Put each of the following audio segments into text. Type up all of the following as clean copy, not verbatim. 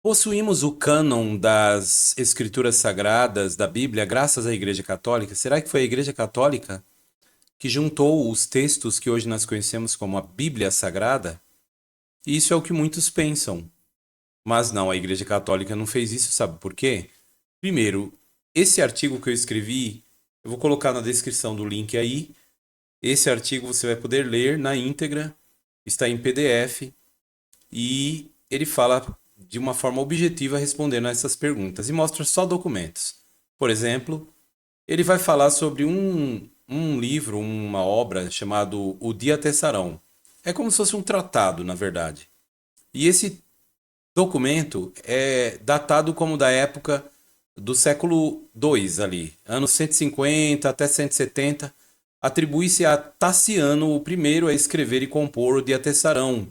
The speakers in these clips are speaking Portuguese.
Possuímos o cânon das Escrituras Sagradas da Bíblia graças à Igreja Católica? Será que foi a Igreja Católica que juntou os textos que hoje nós conhecemos como a Bíblia Sagrada? E isso é o que muitos pensam. Mas não, a Igreja Católica não fez isso, sabe por quê? Primeiro, esse artigo que eu escrevi, eu vou colocar na descrição do link aí. Esse artigo você vai poder ler na íntegra, está em PDF e ele fala de uma forma objetiva respondendo a essas perguntas e mostra só documentos. Por exemplo, ele vai falar sobre um livro, uma obra chamado O Diatessaron. É como se fosse um tratado, na verdade. E esse documento é datado como da época do século II ali, anos 150 até 170. Atribui-se a Taciano o primeiro a escrever e compor o Diatessaron.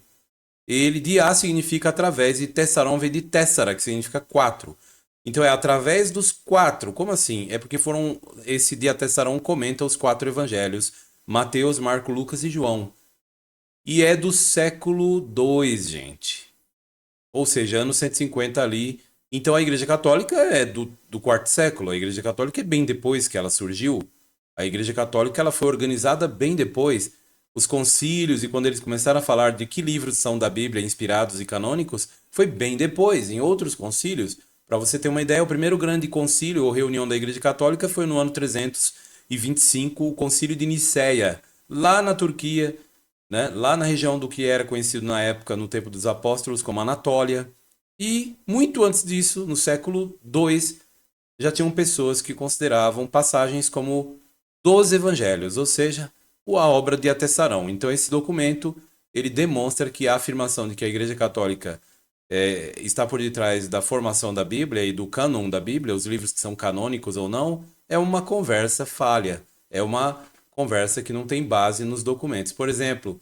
Ele, dia significa através, e Tessaron vem de Tessara, que significa quatro. Então é através dos quatro. Como assim? É porque foram. Esse dia Tessaron comenta os quatro evangelhos: Mateus, Marco, Lucas e João. E é do século II, gente. Ou seja, anos 150 ali. Então a Igreja Católica é do quarto século. A Igreja Católica é bem depois que ela surgiu. A Igreja Católica ela foi organizada bem depois. Os concílios e quando eles começaram a falar de que livros são da Bíblia inspirados e canônicos, foi bem depois, em outros concílios. Para você ter uma ideia, o primeiro grande concílio ou reunião da Igreja Católica foi no ano 325, o Concílio de Nicéia, lá na Turquia, né? Lá na região do que era conhecido na época, no tempo dos apóstolos, como Anatólia. E muito antes disso, no século II, já tinham pessoas que consideravam passagens como dos evangelhos, ou seja, a obra de Atessarão. Então esse documento ele demonstra que a afirmação de que a Igreja Católica está por detrás da formação da Bíblia e do cânon da Bíblia, os livros que são canônicos ou não, é uma conversa falha. É uma conversa que não tem base nos documentos. Por exemplo,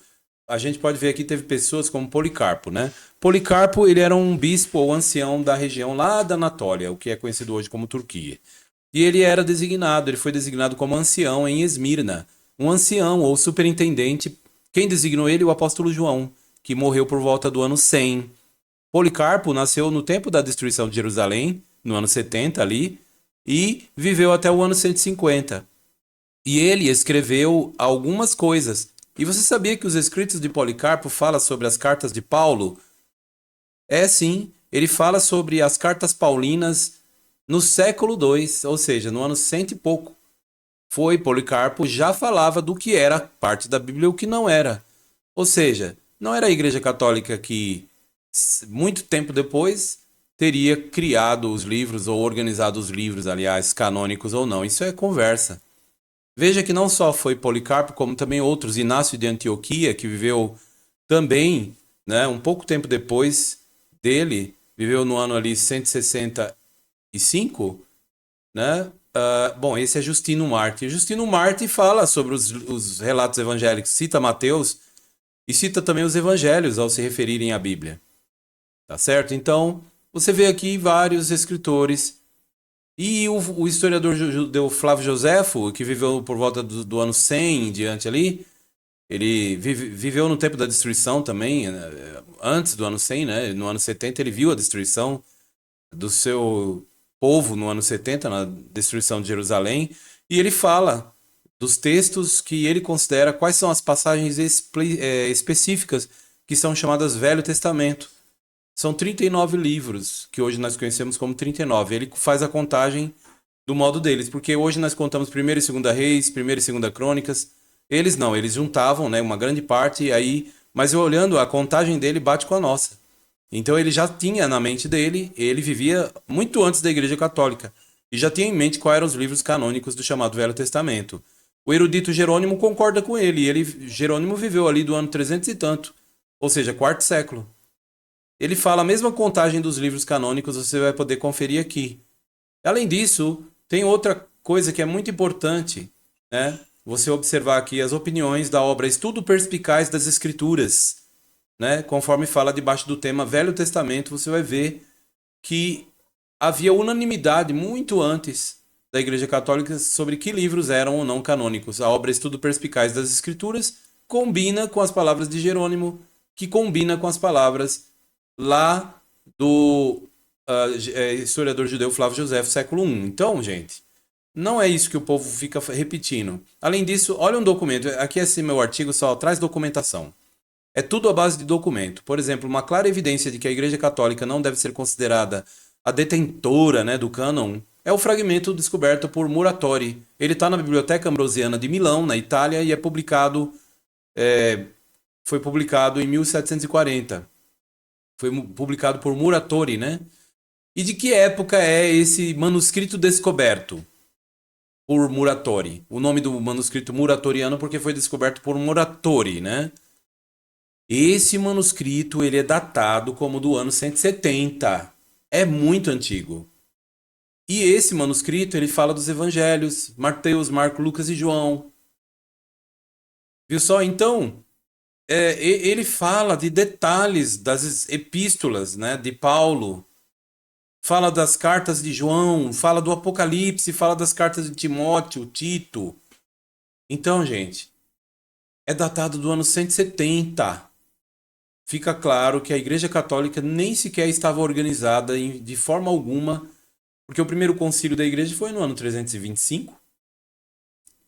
a gente pode ver aqui teve pessoas como Policarpo, né? Policarpo, ele era um bispo ou ancião da região lá da Anatólia, o que é conhecido hoje como Turquia. E ele foi designado como ancião em Esmirna. Um ancião ou superintendente, quem designou ele? O apóstolo João, que morreu por volta do ano 100. Policarpo nasceu no tempo da destruição de Jerusalém, no ano 70 ali, e viveu até o ano 150. E ele escreveu algumas coisas. E você sabia que os escritos de Policarpo falam sobre as cartas de Paulo? É sim, ele fala sobre as cartas paulinas no século II, ou seja, no ano cento e pouco. Foi Policarpo já falava do que era parte da Bíblia e o que não era. Ou seja, não era a Igreja Católica que, muito tempo depois, teria criado os livros ou organizado os livros, aliás, canônicos ou não. Isso é conversa. Veja que não só foi Policarpo, como também outros, Inácio de Antioquia, que viveu também, né, um pouco tempo depois dele, viveu no ano ali 165, né? Bom, esse é Justino Marte. Justino Marte fala sobre os relatos evangélicos, cita Mateus e cita também os evangelhos ao se referirem à Bíblia, tá certo? Então, você vê aqui vários escritores e o historiador judeu Flávio Joséfo, que viveu por volta do ano 100 em diante ali, ele viveu no tempo da destruição também, né, antes do ano 100, né? No ano 70 ele viu a destruição do seu povo no ano 70, na destruição de Jerusalém, e ele fala dos textos que ele considera quais são as passagens específicas que são chamadas Velho Testamento. São 39 livros, que hoje nós conhecemos como 39. Ele faz a contagem do modo deles, porque hoje nós contamos primeira e segunda Reis, primeira e segunda Crônicas. Eles não, eles juntavam, né, uma grande parte e aí, mas eu olhando a contagem dele bate com a nossa. Então ele já tinha na mente dele, ele vivia muito antes da Igreja Católica e já tinha em mente quais eram os livros canônicos do chamado Velho Testamento. O erudito Jerônimo concorda com ele, Jerônimo viveu ali do ano 300 e tanto, ou seja, quarto século. Ele fala a mesma contagem dos livros canônicos, você vai poder conferir aqui. Além disso, tem outra coisa que é muito importante, né? Você observar aqui as opiniões da obra Estudo Perspicaz das Escrituras, né? Conforme fala debaixo do tema Velho Testamento, você vai ver que havia unanimidade muito antes da Igreja Católica sobre que livros eram ou não canônicos. A obra Estudo Perspicaz das Escrituras combina com as palavras de Jerônimo, que combina com as palavras lá do historiador judeu Flávio Josefo, século I. Então, gente, não é isso que o povo fica repetindo. Além disso, olha um documento. Aqui esse meu artigo só traz documentação. É tudo à base de documento. Por exemplo, uma clara evidência de que a Igreja Católica não deve ser considerada a detentora, né, do cânon é o fragmento descoberto por Muratori. Ele está na Biblioteca Ambrosiana de Milão, na Itália, e foi publicado em 1740. Foi publicado por Muratori, né? E de que época é esse manuscrito descoberto por Muratori? O nome do manuscrito muratoriano porque foi descoberto por Muratori, né? Esse manuscrito ele é datado como do ano 170. É muito antigo. E esse manuscrito ele fala dos evangelhos, Mateus, Marcos, Lucas e João. Viu só? Então, ele fala de detalhes das epístolas, né, de Paulo, fala das cartas de João, fala do Apocalipse, fala das cartas de Timóteo, Tito. Então, gente, é datado do ano 170. Fica claro que a Igreja Católica nem sequer estava organizada de forma alguma, porque o primeiro concílio da Igreja foi no ano 325,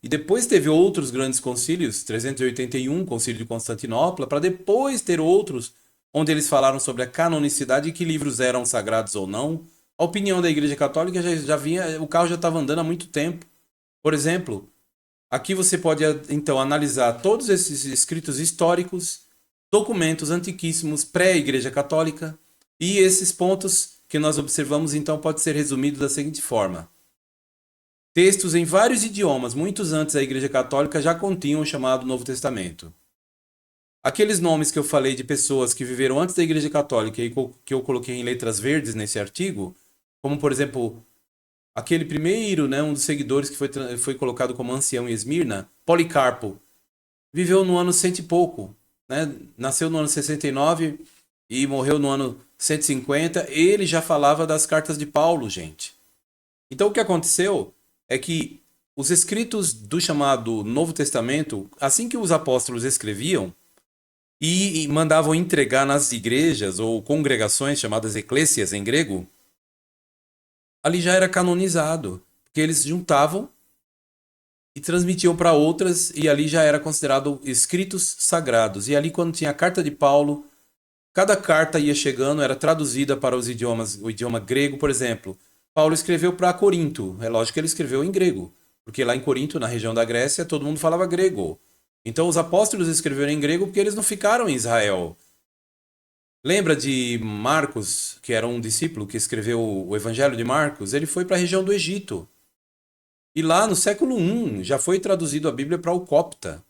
e depois teve outros grandes concílios, 381, Concílio de Constantinopla, para depois ter outros, onde eles falaram sobre a canonicidade e que livros eram sagrados ou não. A opinião da Igreja Católica já vinha, o carro já estava andando há muito tempo. Por exemplo, aqui você pode então analisar todos esses escritos históricos, documentos antiquíssimos pré-Igreja Católica, e esses pontos que nós observamos então pode ser resumido da seguinte forma: textos em vários idiomas, muitos antes da Igreja Católica, já continham o chamado Novo Testamento. Aqueles nomes que eu falei de pessoas que viveram antes da Igreja Católica e que eu coloquei em letras verdes nesse artigo, como por exemplo, aquele primeiro, né, um dos seguidores que foi colocado como ancião em Esmirna, Policarpo, viveu no ano cento e pouco, né? Nasceu no ano 69 e morreu no ano 150. Ele já falava das cartas de Paulo, gente. Então o que aconteceu é que os escritos do chamado Novo Testamento, assim que os apóstolos escreviam e mandavam entregar nas igrejas ou congregações chamadas eclésias em grego, ali já era canonizado, porque eles juntavam e transmitiam para outras e ali já era considerado escritos sagrados. E ali quando tinha a carta de Paulo, cada carta ia chegando, era traduzida para os idiomas, o idioma grego, por exemplo. Paulo escreveu para Corinto. É lógico que ele escreveu em grego, porque lá em Corinto, na região da Grécia, todo mundo falava grego. Então os apóstolos escreveram em grego porque eles não ficaram em Israel. Lembra de Marcos, que era um discípulo que escreveu o Evangelho de Marcos? Ele foi para a região do Egito. E lá no século I já foi traduzido a Bíblia para o copta.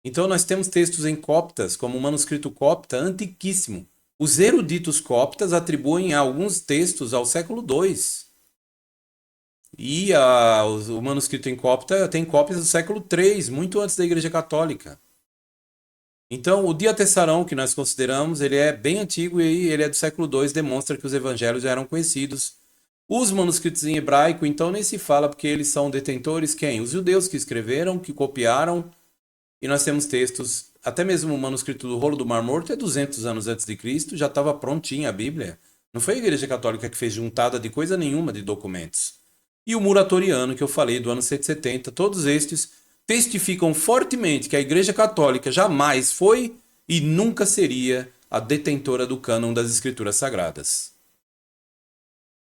Então nós temos textos em coptas, como o manuscrito copta antiquíssimo. Os eruditos coptas atribuem alguns textos ao século II. E o manuscrito em copta tem cópias do século III, muito antes da Igreja Católica. Então, o Diatessarão, que nós consideramos, ele é bem antigo e ele é do século II, demonstra que os evangelhos já eram conhecidos. Os manuscritos em hebraico, então, nem se fala, porque eles são detentores quem? Os judeus que escreveram, que copiaram, e nós temos textos, até mesmo o manuscrito do Rolo do Mar Morto é 200 anos antes de Cristo, já estava prontinha a Bíblia. Não foi a Igreja Católica que fez juntada de coisa nenhuma de documentos. E o Muratoriano, que eu falei, do ano 170, todos estes testificam fortemente que a Igreja Católica jamais foi e nunca seria a detentora do cânon das Escrituras Sagradas.